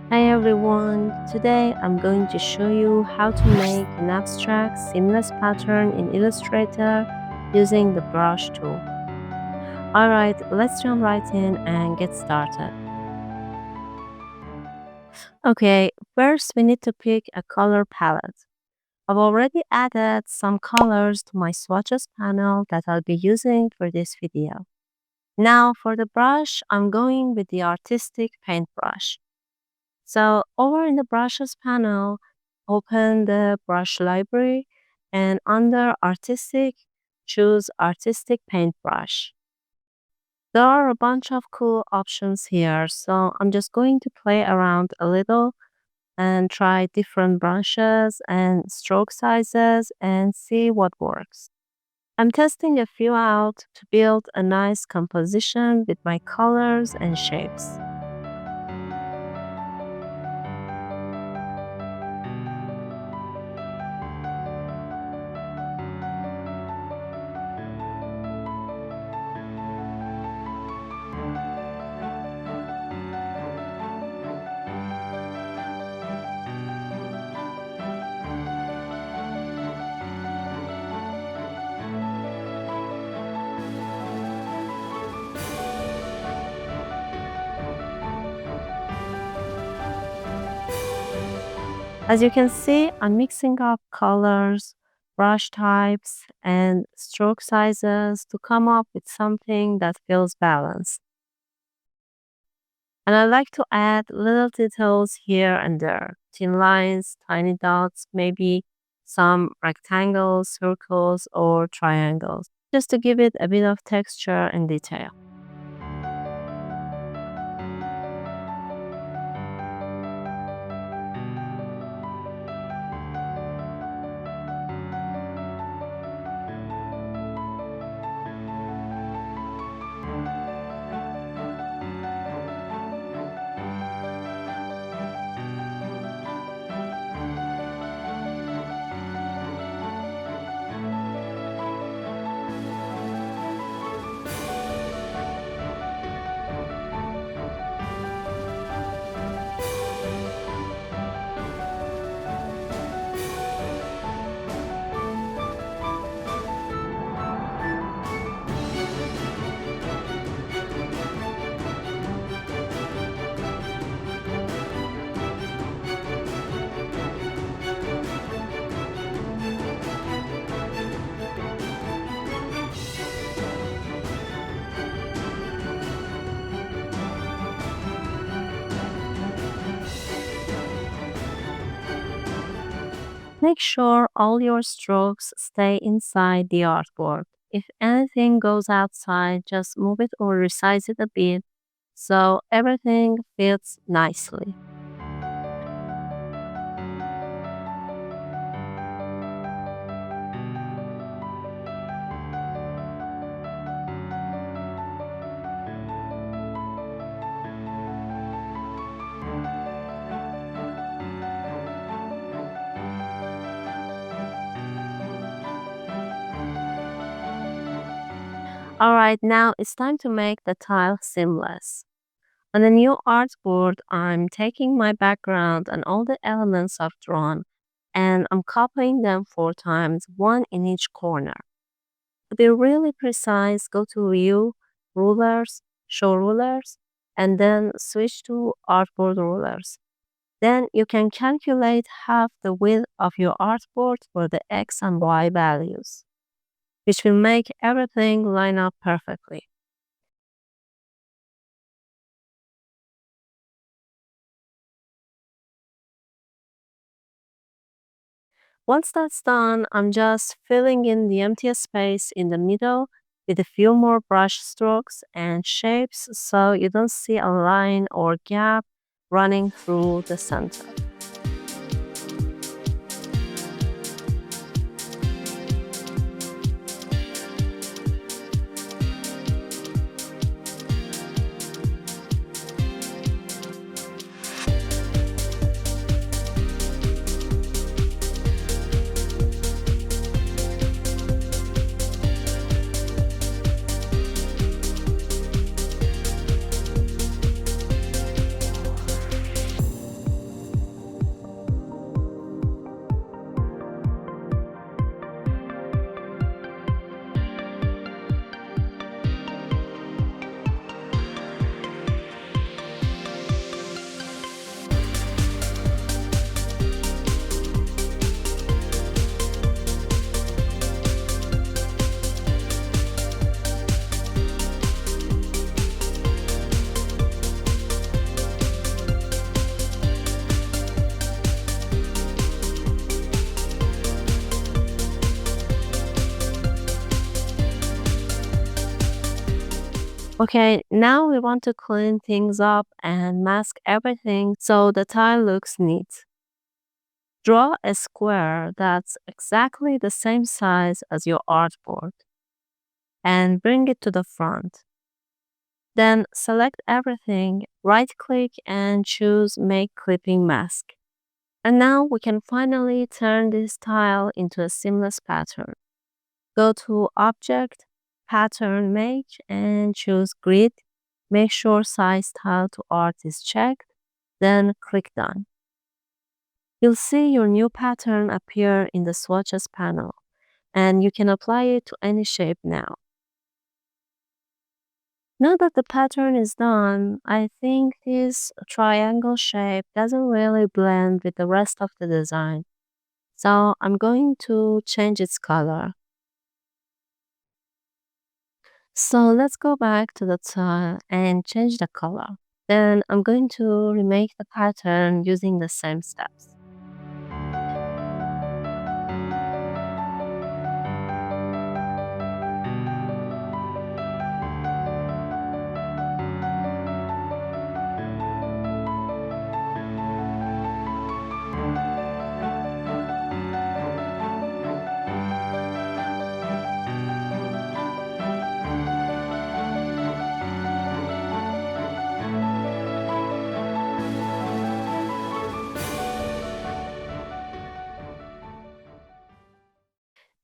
Hi everyone, today I'm going to show you how to make an abstract seamless pattern in Illustrator using the brush tool. Alright, let's jump right in and get started. Okay, first we need to pick a color palette. I've already added some colors to my swatches panel that I'll be using for this video. Now for the brush, I'm going with the artistic paintbrush. So over in the brushes panel, open the brush library and under artistic, choose artistic paintbrush. There are a bunch of cool options here, so I'm just going to play around a little and try different brushes and stroke sizes and see what works. I'm testing a few out to build a nice composition with my colors and shapes. As you can see, I'm mixing up colors, brush types, and stroke sizes to come up with something that feels balanced. And I like to add little details here and there, thin lines, tiny dots, maybe some rectangles, circles, or triangles, just to give it a bit of texture and detail. Make sure all your strokes stay inside the artboard. If anything goes outside, just move it or resize it a bit so everything fits nicely. Alright, now it's time to make the tile seamless. On the new artboard, I'm taking my background and all the elements I've drawn and I'm copying them 4 times, one in each corner. To be really precise, go to View, Rulers, Show Rulers, and then switch to Artboard Rulers. Then you can calculate half the width of your artboard for the X and Y values, which will make everything line up perfectly. Once that's done, I'm just filling in the empty space in the middle with a few more brush strokes and shapes so you don't see a line or gap running through the center. Okay, now we want to clean things up and mask everything so the tile looks neat. Draw a square that's exactly the same size as your artboard and bring it to the front. Then select everything, right click and choose Make Clipping Mask. And now we can finally turn this tile into a seamless pattern. Go to Object, Pattern Make, and choose Grid. Make sure Size Tile to Art is checked, then click Done. You'll see your new pattern appear in the Swatches panel, and you can apply it to any shape now. Now that the pattern is done, I think this triangle shape doesn't really blend with the rest of the design. So I'm going to change its color. So let's go back to the tile and change the color. Then I'm going to remake the pattern using the same steps.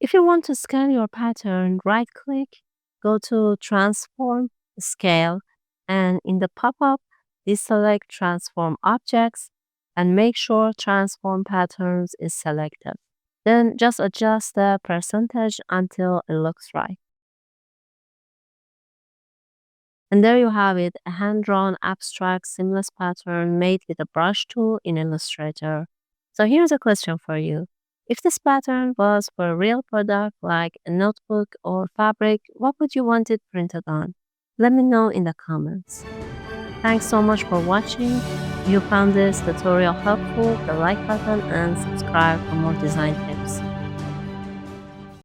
If you want to scale your pattern, right click, go to Transform, Scale, and in the pop-up, deselect Transform Objects and make sure Transform Patterns is selected. Then just adjust the percentage until it looks right. And there you have it, a hand-drawn abstract seamless pattern made with a brush tool in Illustrator. So here's a question for you. If this pattern was for a real product like a notebook or fabric, what would you want it printed on? Let me know in the comments. Thanks so much for watching. If you found this tutorial helpful, the like button and subscribe for more design tips.